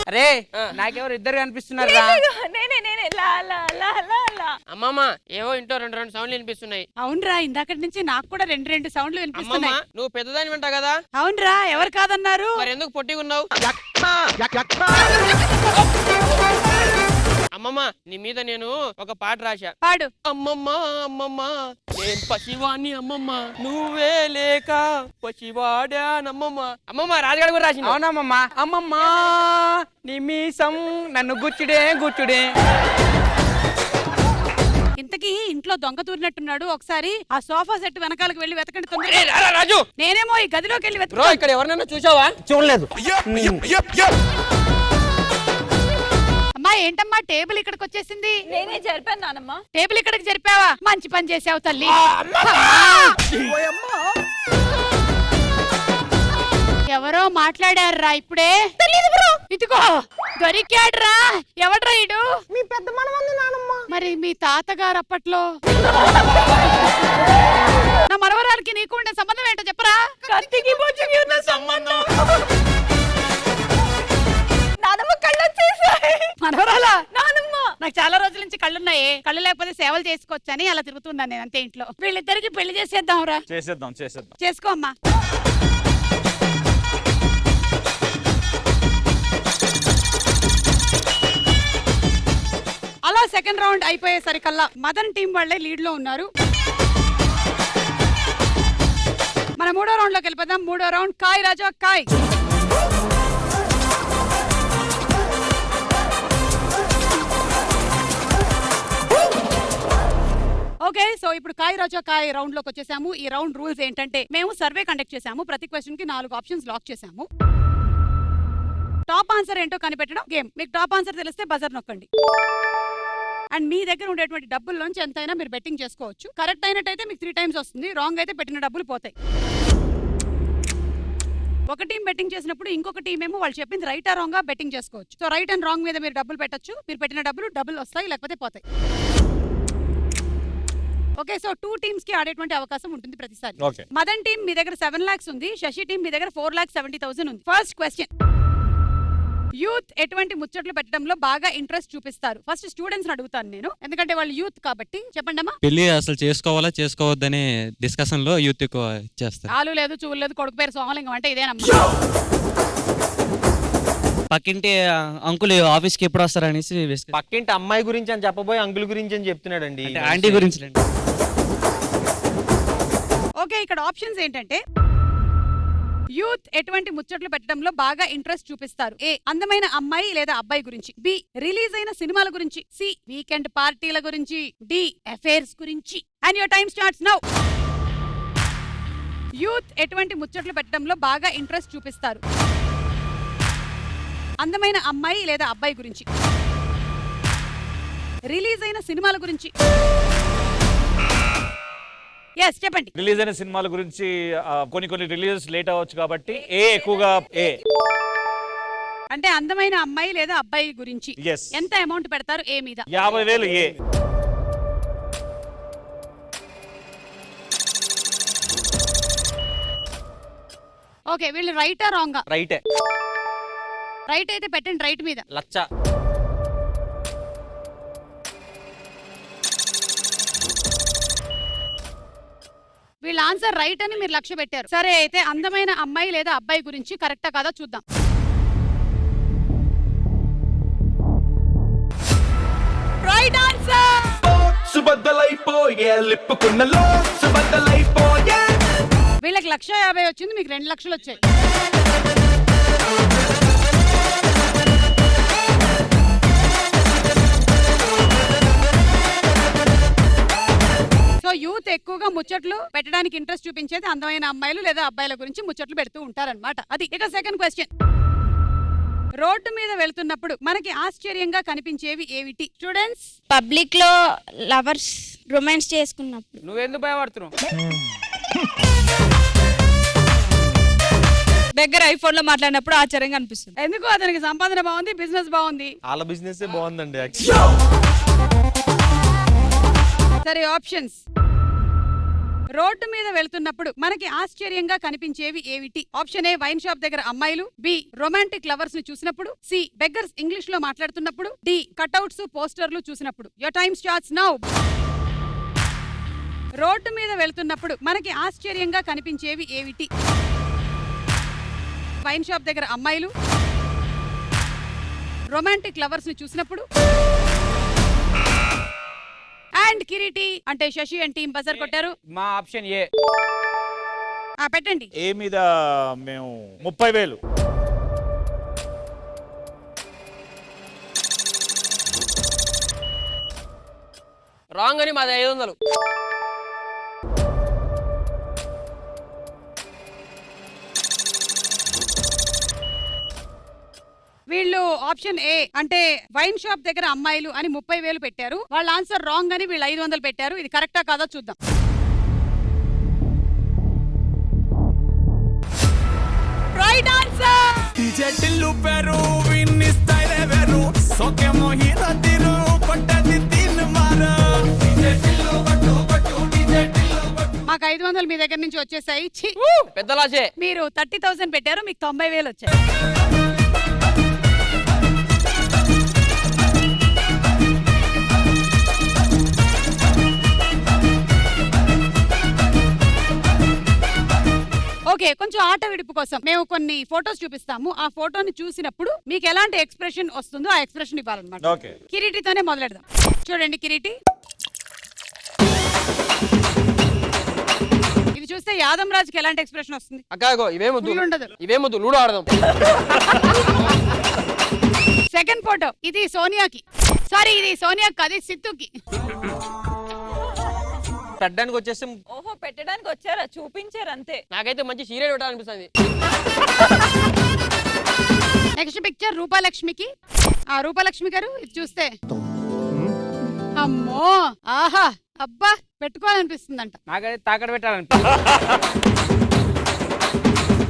అరే నాకెవరు ఇద్దరు కనిపిస్తున్నారు రా. నేనే లా లా లా లా లా. అమ్మమ్మ ఏవో ఇంట్లో రెండు సౌండ్లు వినిపిస్తున్నాయి. అవునరా, ఇందాకటి నుంచి నాకు కూడా రెండు సౌండ్లు అమ్మమ్మ వినిపిస్తున్నాయి. నువ్వు పెద్దదాని వింటావు కదా, అవునరా, ఎవరు కాదన్నారు? మరి ఎందుకు పొట్టిగా ఉన్నావు? అమ్మమ్మ నీ మీద నేను ఒక పాట రాశా. పాడు. అమ్మమ్మ అమ్మమ్మ నేను పసివాణ్ణి అమ్మమ్మ, నువ్వే లేక పసివాడానమ్మమ్మ. అమ్మమ్మ రాజుగాడు కూడా రాసిండు. అవునమ్మమ్మ. అమ్మమ్మ నీ మీసం నన్ను గుచ్చుడే గుచ్చుడే. ఇంతకీ ఇంట్లో దొంగ తూరినట్టున్నాడు. ఒకసారి ఆ సోఫా సెట్ వెనకాలకు వెళ్ళి వెతకండి తొందరగా. ఏయ్, రారా రాజు. నేనేమో ఈ గదిలోకి వెళ్ళి బ్రో వెతక. ఇక్కడ ఎవరినైనా చూసావా? చూడలేదు. అమ్మా ఏంటమ్మా టేబుల్ ఇక్కడికి వచ్చేసింది? నేనే జరిపాను నానమ్మ. టేబుల్ ఇక్కడికి జరిపావా? మంచి పని చేసావు తల్లి. ఎవరో మాట్లాడారా ఇప్పుడే? ఇదిగో దొరికాడ్రా. ఎవడ్రా ఇడు? మీ పెద్ద మనమంది నానమ్మ. మరి మీ తాతగారు అప్పట్లో. నా మనవరాలకి నీకు ఉండే సంబంధం ఏంటో చెప్పరా? కత్తికి బొచ్చుకి ఉన్న సంబంధం. నానమ్మ కళ్ళు వచ్చేసాయి. మనవరాలా? నానమ్మ నాకు చాలా రోజుల నుంచి కళ్ళున్నాయి. కళ్ళు లేకపోతే సేవలు చేసుకోవచ్చని అలా తిరుగుతున్నాను నేను అంతే ఇంట్లో. వీళ్ళిద్దరికి పెళ్లి చేసేద్దాంరా. చేసేద్దాం. చేసుకో అమ్మా. అలా సెకండ్ రౌండ్ అయిపోయేసరికల్లా మదన్ టీం వాళ్ళే లీడ్ లో ఉన్నారు. మన మూడో రౌండ్ లోకి వెళ్ళిపోదాం. మూడో రౌండ్ కాయ్ రాజా కాయ్. ఓకే, సో ఇప్పుడు కాయ్ రాజా కాయ్ రౌండ్ లోకి వచ్చేసాము. ఈ రౌండ్ రూల్స్ ఏంటంటే మేము సర్వే కండక్ట్ చేసాము. ప్రతి క్వశ్చన్ కి 4 ఆప్షన్స్ లాక్ చేసాము. టాప్ ఆన్సర్ ఏంటో కనిపెట్టడం గేమ్. మీకు టాప్ ఆన్సర్ తెలిస్తే బజర్ నొక్కండి. అండ్ మీ దగ్గర ఉండేటువంటి డబ్బుల్లోంచి ఎంతైనా మీరు బెట్టింగ్ చేసుకోవచ్చు. కరెక్ట్ అయినట్టయితే మీకు 3 టైమ్స్ వస్తుంది. రాంగ్ అయితే పెట్టిన డబ్బులు పోతాయి. ఒక టీం బెట్టింగ్ చేసినప్పుడు ఇంకొక టీం ఏమో వాళ్ళు చెప్పింది రైట్ ఆ రాంగ్ గా బెట్టింగ్ చేసుకోవచ్చు. సో రైట్ అండ్ రాంగ్ మీద మీరు డబ్బులు పెట్టచ్చు. మీరు పెట్టిన డబ్బులు వస్తాయి లేకపోతే పోతాయి. ఓకే, సో 2 టీమ్స్ కి ఆడేటువంటి అవకాశం ఉంటుంది ప్రతిసారి. ఓకే. మదన్ టీం మీ దగ్గర 7 lakhs ఉంది. శశి టీం మీ దగ్గర 4,70,000 ఉంది. ఫస్ట్ క్వశ్చన్, యూత్ ఎటువంటి ముచ్చట్లు పెట్టడంలో బాగా ఇంట్రెస్ట్ చూపిస్తారు? ఫస్ట్ స్టూడెంట్స్ అడుగుతాను నేను, ఎందుకంటే వాళ్ళు యూత్ కాబట్టి. చెప్పండి అమ్మా. పెళ్లి అసలు చేసుకోవాలా చేసుకోవద్దనే డిస్కషన్ లో యూత్ ఎక్కువ చేస్తారు. ఆలు లేదు చూలు లేదు కొడుకు పేరు సోమలింగం అంటే ఇదేనమ్మా. పక్కింటి అంకుల్ ఆఫీస్ కి ఎప్పుడు వస్తారనేసి పక్కింటి అమ్మాయి గురించి అని చెప్పబోయి అంకుల్ గురించి అని చెప్తున్నాడండి. ఆంటీ గురించి. ఓకే, ఇక్కడ ఆప్షన్స్ ఏంటంటే యూత్ ఎటువంటి ముచ్చట్లు పెట్టడంలో బాగా ఇంట్రెస్ట్ చూపిస్తారు? ఏ అందమైన అమ్మాయి లేదా అబ్బాయి గురించి, బి రిలీజ్ అయిన సినిమాల గురించి, సి వీకెండ్ పార్టీల గురించి, డి అఫైర్స్ గురించి. And your time starts now. Youth ఎటువంటి ముచ్చట్లు పెట్టడంలో బాగా ఇంట్రెస్ట్ చూపిస్తారు? అందమైన అమ్మాయి లేదా అబ్బాయి గురించి, రిలీజ్ అయిన సినిమాల గురించి. ఎస్ చెప్పండి. రిలీజ్ అయిన సినిమాల గురించి కొన్ని రిలీజెస్ లేట్ అవ్వచ్చు కాబట్టి ఏ ఎక్కువగా ఏ. అంటే అందమైన అమ్మాయి లేదా అబ్బాయి గురించి Yes. ఎంత అమౌంట్ పెడతారు ఏ మీద? 50,000 ఏ. ఓకే, వీళ్ళు రైటా రాంగా? రైటే. రైట్ అయితే పెట్టండి రైట్ మీద. లచ్చ. వీళ్ళ ఆన్సర్ రైట్ అని మీరు లక్ష్య పెట్టారు. సరే, అయితే అందమైన అమ్మాయి లేదా అబ్బాయి గురించి కరెక్టా కాదా చూద్దాం. Right answer. వీళ్ళకి 1,50,000 వచ్చింది, మీకు 2 లక్షలు వచ్చాయి. సో యూత్ ఎక్కువగా ముచ్చట్లు పెట్టడానికి ఇంట్రెస్ట్ చూపించేది అందమైన అమ్మాయిలు లేదా అబ్బాయిల గురించి ముచ్చట్లు పెడుతూ ఉంటారన్నమాట. అది. ఇక సెకండ్ క్వశ్చన్, రోడ్డు మీద వెళ్తున్నప్పుడు మనకి ఆశ్చర్యంగా కనిపించేవి ఏమిటి? స్టూడెంట్స్, పబ్లిక్ లో లవర్స్ రొమాన్స్ చేసుకున్నప్పుడు. నువ్వెందుకు భయపడుతున్నావు? దగ్గర ఐఫోన్ లో మాట్లాడినప్పుడు ఆశ్చర్యంగా అనిపిస్తుంది. ఎందుకు? అతనికి సంపాదన బాగుంది, బిజినెస్ బాగుంది. వాళ్ళ బిజినెస్ బాగుందండి. సరే, ఆప్షన్స్. రోడ్డు మీద వెళ్తున్నప్పుడు మనకి ఆశ్చర్యంగా కనిపించేవి ఏమిటి? ఆప్షన్ ఏ వైన్ షాప్ దగ్గర అమ్మాయిలు, బి రొమాంటిక్ లవర్స్ ని చూసినప్పుడు, సి బెగ్గర్స్ ఇంగ్లీష్ లో మాట్లాడుతున్నప్పుడు, డి కటౌట్స్ పోస్టర్లు చూసినప్పుడు. Your time starts now. Road మీద వెళ్తున్నప్పుడు మనకి ఆశ్చర్యంగా కనిపించేవి ఏమిటి? వైన్ షాప్ దగ్గర అమ్మాయిలు, రొమాంటిక్ లవర్స్ ని చూసినప్పుడు, అండ్ కిరీటి అంటే శశి అండ్ టీం బజర్ కొట్టారు. మా ఆప్షన్ ఏ. పెట్టండి. ఏ మీద మేము 30,000. రాంగ్ అని మాది 500. వీళ్ళు ఆప్షన్ ఏ అంటే వైన్ షాప్ దగ్గర అమ్మాయిలు అని 30,000 పెట్టారు. వాళ్ళ ఆన్సర్ రాంగ్ అని వీళ్ళు 500 పెట్టారు. ఇది కరెక్టా కాదా చూద్దాం. Right answer. మాకు 500 మీ దగ్గర నుంచి వచ్చేసాయి. ఛీ! పెద్ద లాసే. మీరు 30,000 పెట్టారు, మీకు 90,000 వచ్చాయి. ఓకే, కొంచెం ఆట విడుపు కోసం మేము కొన్ని ఫోటోస్ చూపిస్తాము. ఆ ఫోటోని చూసినప్పుడు మీకు ఎలాంటి ఎక్స్ప్రెషన్ వస్తుందో ఆ ఎక్స్ప్రెషన్ ఇవ్వాలన్నమాట. ఓకే. కిరీటితోనే మొదలెడదాం. చూడండి కిరీటి, ఇది చూస్తే యాదవ్ రాజుకి ఎలాంటి ఎక్స్ప్రెషన్ వస్తుంది? అక్కాగో ఇవేమొద్దు, ఫుల్ ఉండదు. ఇవేమొద్దు, లూడో ఆడదాం. సెకండ్ ఫోటో ఇది సోనియాకి. సారీ, ఇది సోనియా కాదు, ఇది సిద్ధుకి. పెట్టడానికి వచ్చేసి ఓహో, పెట్టడానికి వచ్చారా? చూపించారు అంతే. నాకైతే మంచి సీరియల్ పెట్టాలనిపిస్తుంది. నెక్స్ట్ పిక్చర్ రూపాలక్ష్మికి. రూపాలక్ష్మి గారు ఇది చూస్తే అమ్మో, ఆహా, అబ్బా, పెట్టుకోవాలనిపిస్తుందంట. నాకైతే తాకడ పెట్టాలని.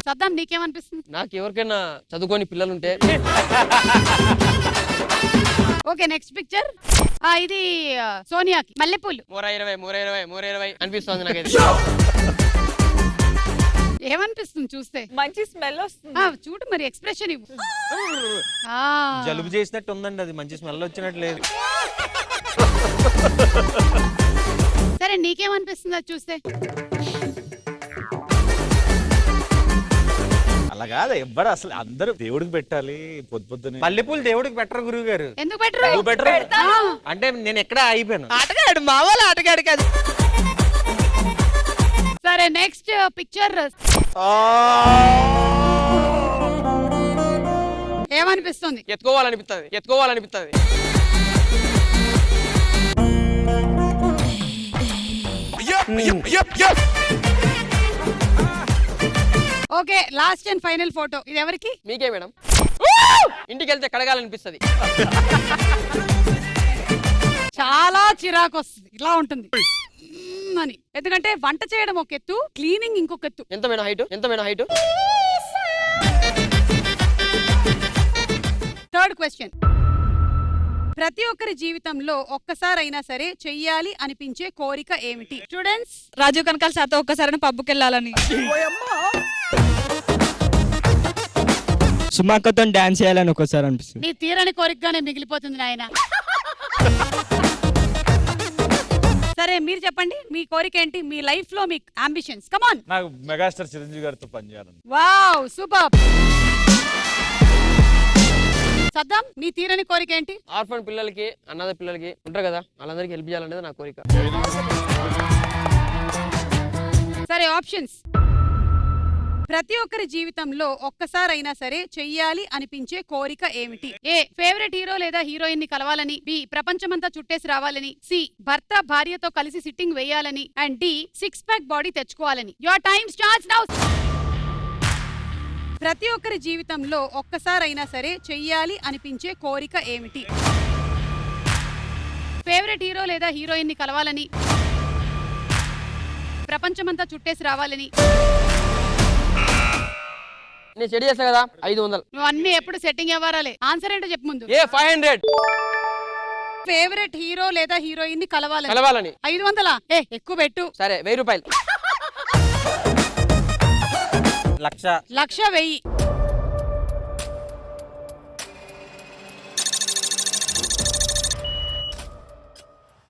సద్దాం, నీకేమనిపిస్తుంది? నాకు ఎవరికైనా చదువుకొని పిల్లలుంటే. ఓకే, నెక్స్ట్ పిక్చర్ ఇది సోనియాకి మల్లెపూలు. 320 అనిపిస్తుంది నాకైతే. ఏమనిపిస్తుంది చూస్తే? మంచి స్మెల్ వస్తుంది. చూడు మరి, ఎక్స్ప్రెషన్ ఇవ్వు. జలుబు చేసినట్టు ఉందండి, అది మంచి స్మెల్ వచ్చినట్టు లేదు. సరే, నీకేమనిపిస్తుంది అది చూస్తే? అలా కాదు, ఎవ్వరు అసలు అందరూ దేవుడికి పెట్టాలి పొద్దున్నే. మల్లెపూలు దేవుడికి పెట్టరు గురువు గారు. ఎందుకు పెట్టరు? అంటే నేను ఎక్కడ అయిపోయాను. ఆటగాడు, మా వాళ్ళ ఆటగాడు కాదు. సరే, నెక్స్ట్ పిక్చర్ ఏమనిపిస్తుంది? ఎత్తుకోవాలనిపిస్తుంది. Okay, last and final photo ఇది ఎవరికి? మీకే మేడం. ఇంటికి వెళ్తే కడగాలనిపిస్తుంది. చాలా చిరాకు వస్తుంది, ఇలా ఉంటుంది అని. ఎందుకంటే వంట చేయడం ఒక ఎత్తు, క్లీనింగ్ ఇంకొక ఎత్తు. ఎంత మేడం హైట్? Third question. ప్రతి ఒక్కరి జీవితంలో ఒక్కసారైనా సరే చెయ్యాలి అనిపించే కోరిక ఏమిటి? స్టూడెంట్స్, రాజీవ్ కనకాల సార్తో ఒక్కసారి పబ్బుకి వెళ్ళాలని. సుమాకతో డాన్స్ చేయాలని ఒకసారి అనిపిస్తుంది. నీ తీరని కోరికగానే మిగిలిపోతుంది నాయన. సరే, మీరు చెప్పండి, మీ కోరిక ఏంటి? మీ లైఫ్ లో మీ అంబిషన్స్, కమ్ ఆన్. నాకు మెగాస్టార్ చిరంజీవి గారితో పనిచేయాలని. Wow, super. సద్దాం, నీ తీరని కోరిక ఏంటి? ఆర్ఫన్ పిల్లలకి, అనాథ పిల్లలకి ఉంటారు కదా, వాళ్ళందరికీ హెల్ప్ చేయాలనేది నా కోరిక. సరే, ఆప్షన్స్. ప్రతి ఒక్కరి జీవితంలో ఒక్కసారైనా సరే చెయ్యాలి అనిపించే కోరిక ఏమిటి? ఏ ఫేవరెట్ హీరో లేదా హీరోయిన్ ని కలవాలని, బి ప్రపంచమంతా చుట్టేసి రావాలని, సి భర్త భార్యతో కలిసి సిట్టింగ్ వేయాలని, అండ్ డి 6 ప్యాక్ బాడీ తెచ్చుకోవాలని. Your time starts now. ప్రతి ఒక్కరి జీవితంలో ఒక్కసారైనా సరే చెయ్యాలి అనిపించే కోరిక ఏమిటి? ఫేవరెట్ హీరో లేదా హీరోయిన్ ని కలవాలని, ప్రపంచమంతా చుట్టేసి రావాలని. నేను సెట్ చేస్తా కదా 500. నువ్వు అన్ని ఎప్పుడు సెట్టింగ్ ఇవ్వారాలే. ఆన్సర్ ఏంటో చెప్పు ముందు. ఏ 500. ఫేవరెట్ హీరో లేదా హీరోయిన్ ని కలవాలని కలవాలని 500 ఎక్కువ పెట్టు. సరే 1000 రూపాయలు. 1,00,000. 1,00,000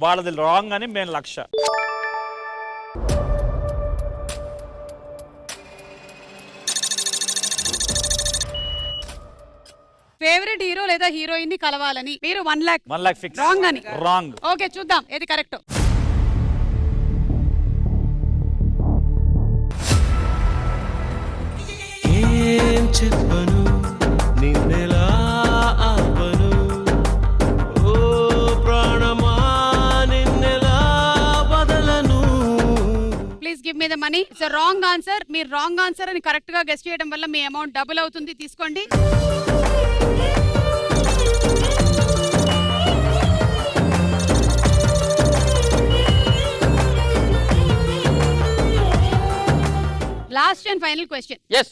వాళ్ళది రాంగ్ అని మేము 1,00,000. ఫేవరెట్ హీరో లేదా హీరోయిన్ ని కలవాలని మీరు 1,00,000 1,00,000 ఫిక్స్. రాంగ్ అని. రాంగ్. ఓకే చూద్దాం ఏది కరెక్ట్. ఏం చెప్పను నిన్నెలా ఆపను ఓ ప్రాణమా నిన్నెలా బదలను. Please give me the money. It's wrong answer. మీరు రాంగ్ ఆన్సర్ అని కరెక్ట్ గా గెస్ చేయడం వల్ల మీ అమౌంట్ డబుల్ అవుతుంది. తీసుకోండి. Last and final question. yes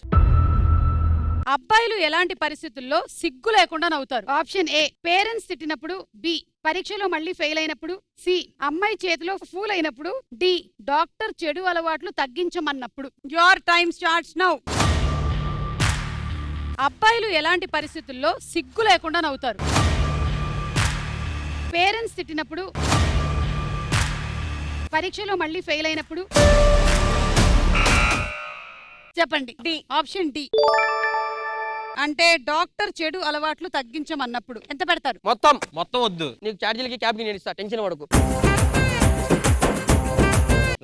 అబ్బాయిలు ఎలాంటి పరిస్థితుల్లో సిగ్గు లేకుండా నవ్వుతారు? ఆప్షన్ ఏ పేరెంట్స్ తిట్టినప్పుడు, బి పరీక్షలో మళ్ళీ ఫెయిల్ అయినప్పుడు, సి అమ్మాయి చేతిలో ఫూల్ అయినప్పుడు, డి డాక్టర్ చెడు అలవాట్లు తగ్గించమన్నప్పుడు. Your time starts now. అబ్బాయిలు ఎలాంటి పరిస్థితుల్లో సిగ్గు లేకుండా నవ్వుతారు? పేరెంట్స్ తిట్టినప్పుడు, పరీక్షలో మళ్ళీ ఫెయిల్ అయినప్పుడు, చెప్పండి. డి ఆప్షన్ డి అంటే డాక్టర్ చెడు అలవాట్లు తగ్గించమన్నప్పుడు. ఎంత పెడతారు? మొత్తం వద్దు. నీకు ఛార్జీలకి క్యాబ్కి నేను ఇస్తా, టెన్షన్ పడకు.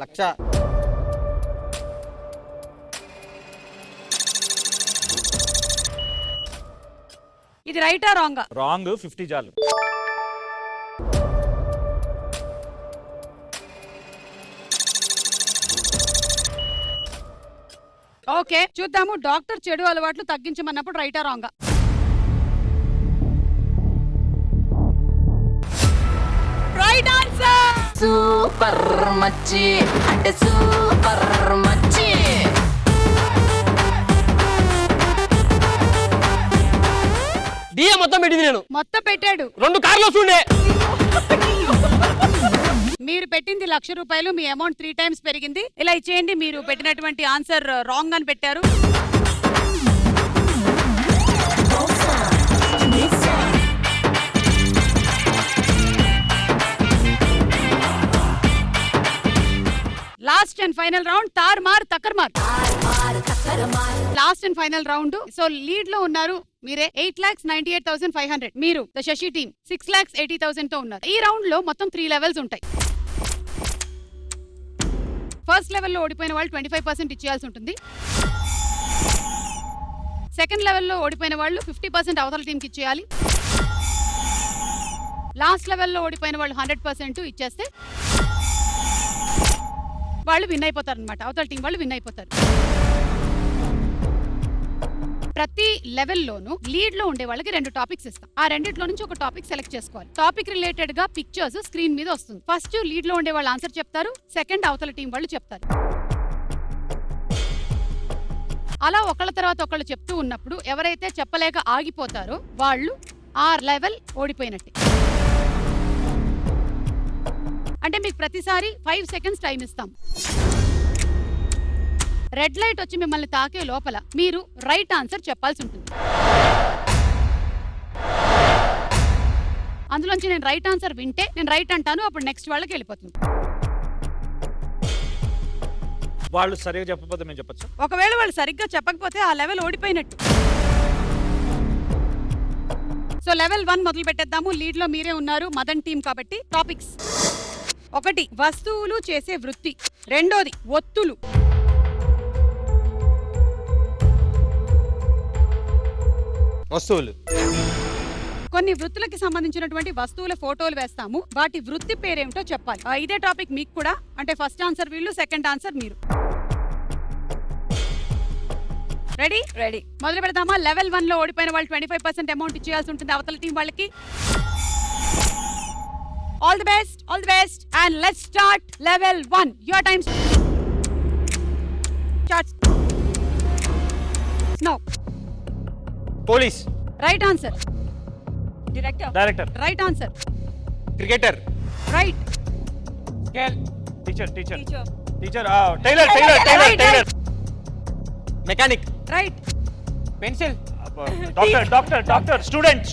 1,00,000. ఇది రైటా రాంగా? రాంగ్. 50 చాలు. ఓకే చూద్దాము. డాక్టర్ చెడు అలవాట్లు తగ్గించమన్నప్పుడు రైటా రాంగా? Right answer. సూపర్ మచ్చి అంటే సూపర్ మచ్చి. డిఏ మొత్తం పెట్టింది నేను. మొత్తం పెట్టాడు. 2 కార్లు వస్తుండే. మీరు పెట్టింది 1,00,000 రూపాయలు. మీ అమౌంట్ 3 times పెరిగింది. ఇలా ఇచ్చేయండి. మీరు పెట్టినటువంటి ఆన్సర్ రాంగ్ అని పెట్టారు. లాస్ట్ అండ్ ఫైనల్ రౌండ్ తార్మార్ తక్కర్మార్. Last and final round. So lead లో ఉన్నారు మీరే 8,98,500. మీరు ద శశి టీమ్ 6,80,000 తో ఉన్నారు. ఈ రౌండ్ లో మొత్తం 3 లెవెల్స్ ఉంటాయి. ఫస్ట్ లెవెల్లో ఓడిపోయిన వాళ్ళు 25% ఇచ్చేయాల్సి ఉంటుంది. సెకండ్ లెవెల్లో ఓడిపోయిన వాళ్ళు 50% అవతల టీంకి ఇచ్చేయాలి. లాస్ట్ లెవెల్లో ఓడిపోయిన వాళ్ళు 100% ఇచ్చేస్తే వాళ్ళు విన్ అయిపోతారు అనమాట. అవతల టీం వాళ్ళు విన్ అయిపోతారు. ప్రతి లెవెల్లోనూ లీడ్ లో ఉండే వాళ్ళకి 2 టాపిక్స్ ఇస్తాం. ఆ రెండిట్లో నుంచి ఒక టాపిక్ సెలెక్ట్ చేసుకోవాలి. టాపిక్ రిలేటెడ్ గా పిక్చర్స్ స్క్రీన్ మీద వస్తుంది. ఫస్ట్ లీడ్ లో ఉండే వాళ్ళు ఆన్సర్ చెప్తారు. సెకండ్ అవతల టీం వాళ్ళు చెప్తారు. అలా ఒకళ్ళ తర్వాత ఒకళ్ళు చెప్తూ ఉన్నప్పుడు ఎవరైతే చెప్పలేక ఆగిపోతారో వాళ్ళు ఆ లెవెల్ ఓడిపోయినట్టే. అంటే మీకు ప్రతిసారి 5 seconds టైం ఇస్తాం. రెడ్ లైట్ వచ్చి మిమ్మల్ని తాకే లోపల మీరు రైట్ ఆన్సర్ చెప్పాల్సి ఉంటుంది. అందులోంచి నేను రైట్ ఆన్సర్ వింటే నేను రైట్ అంటాను. అప్పుడు నెక్స్ట్ వాళ్ళకి వెళ్ళిపోతుంది. వాళ్ళు సరిగా చెప్పకపోతే మేము చెప్పొచ్చు. ఒకవేళ వాళ్ళు సరిగ్గా చెప్పకపోతే ఆ లెవెల్ ఓడిపోయినట్టు. సో లెవెల్ 1 మొదలు పెట్టేద్దాము. లీడ్ లో మీరే ఉన్నారు మదన్ టీం కాబట్టి. టాపిక్స్: 1 వస్తువులు చేసే వృత్తి, 2 ఒత్తులు, వస్తువులు. కొన్ని వృత్తులకి సంబంధించినటువంటి వస్తువుల ఫోటోలు వేస్తాము. వాటి వృత్తి పేరేమిటో చెప్పాలి. ఇదే టాపిక్ మీకు కూడా. అంటే ఫస్ట్ ఆన్సర్ వీళ్ళు, సెకండ్ ఆన్సర్ మీరు. రెడీ? రెడీ. మొదలు పెడదామా? లెవెల్ 1 లో ఓడిపోయిన వాళ్ళు 25% అమౌంట్ ఇచ్చేయాల్సి ఉంటుంది అవతల టీం వాళ్ళకి. All the best, all the best. And let's start level 1. Your time starts now. Police. Right answer. Director. Director. Right answer. Cricketer. Right. Teacher teacher teacher tailor mechanic. Right. Pencil. Doctor student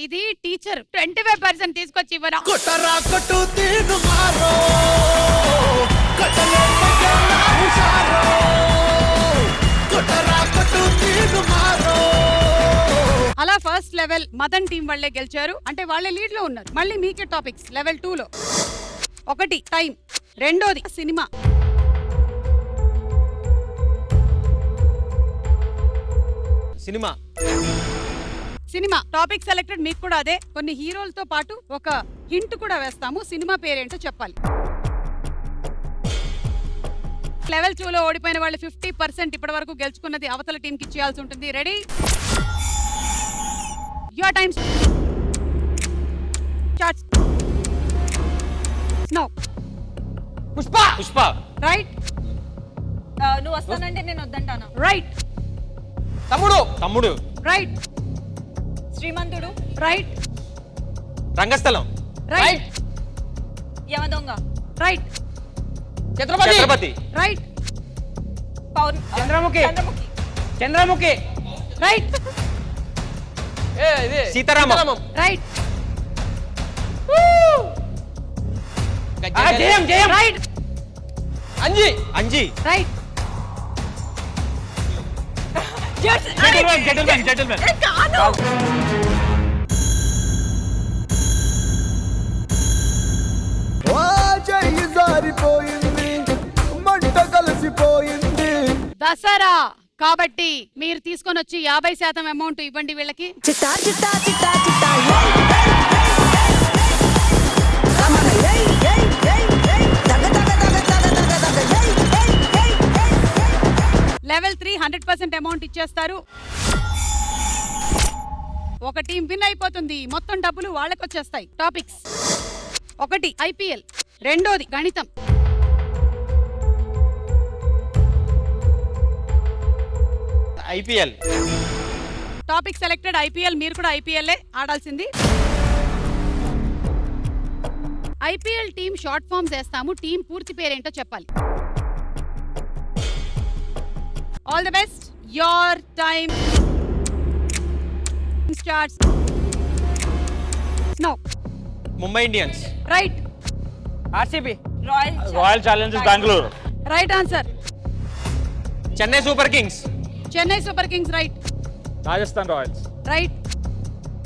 ఇది teacher 25% తీసుకొచ్చి ఇవ్వరా. అలా first level Madan team వాళ్ళే గెలిచారు, అంటే వాళ్ళే lead లో ఉన్నారు. మళ్ళీ మీకే టాపిక్స్ లెవెల్ 2 లో. ఒకటి టైం, రెండోది cinema. Cinema. Cinema topic selected, మీకు కూడా అదే. కొన్ని హీరోలతో పాటు ఒక హింట్ కూడా వేస్తాము, సినిమా పేరేంటో చెప్పాలి. లెవెల్ 2 లో ఓడిపోయిన వాళ్ళు 50% ఇప్పటి వరకు గెలుచుకున్నది అవతల టీం కి ఇచ్చేయాల్సి ఉంటుంది. Ready? Your time starts now. Pushpa. Right. నువ్వు వస్తానంటే నేను వద్దంటానా. Right. Thammudu. Right. Srimanthudu. Right. Rangasthalam. Right. Yamadonga. Right. Chatrapathi. Right. Chandramukhi. Right. Sita Ramam. Right. Jayam. Right. Anji. Right. Gentleman Dasara కాబట్టి మీరు తీసుకొని వచ్చి 50% అమౌంట్ ఇవ్వండి వీళ్ళకి. చిట్టా చిట్టా చిట్టా చిట్టా లెవెల్ 3 100% అమౌంట్ ఇచ్చేస్తారు. ఒక టీం విన్ అయిపోతుంది, మొత్తం డబ్బులు వాళ్ళకి వచ్చేస్తాయి. టాపిక్స్: ఒకటి IPL, రెండోది గణితం. IPL. టాపిక్ సెలెక్టెడ్ IPL, మీరు కూడా IPL ఆడాల్సింది. IPL team short forms వేస్తాము, టీం పూర్తి పేరేంటో చెప్పాలి. All the best. Your time starts now. Mumbai Indians. Right. RCB. Royal Challengers Bengaluru. Right answer. Chennai super Kings. Chennai super Kings. Right. Rajasthan Royals. Right.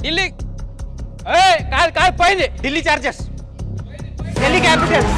Delhi. కాదు పోయింది. Delhi chargers. Delhi Capitals.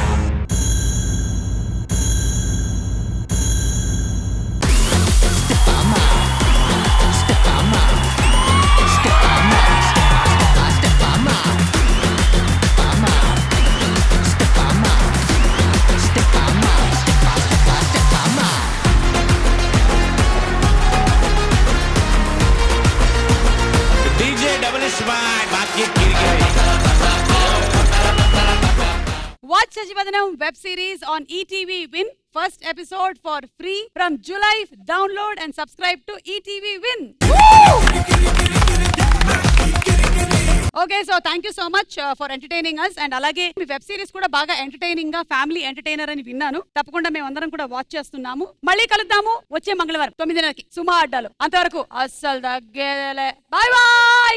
Watch Sajivadanam web series on ETV Win. First episode for free from July. Download and subscribe to ETV Win. Okay, so thank you so much for entertaining us. And alage me web series కూడా బాగా entertaining గా family entertainer అని విన్నాను. తప్పకుండా మేమందరం కూడా watch చేస్తున్నాము. మళ్ళీ కలుద్దాము వచ్చే మంగళవారం 9:30కి సుమా అడ్డాలో. అంతవరకు అస్సలు తగ్గేదేలే. By by.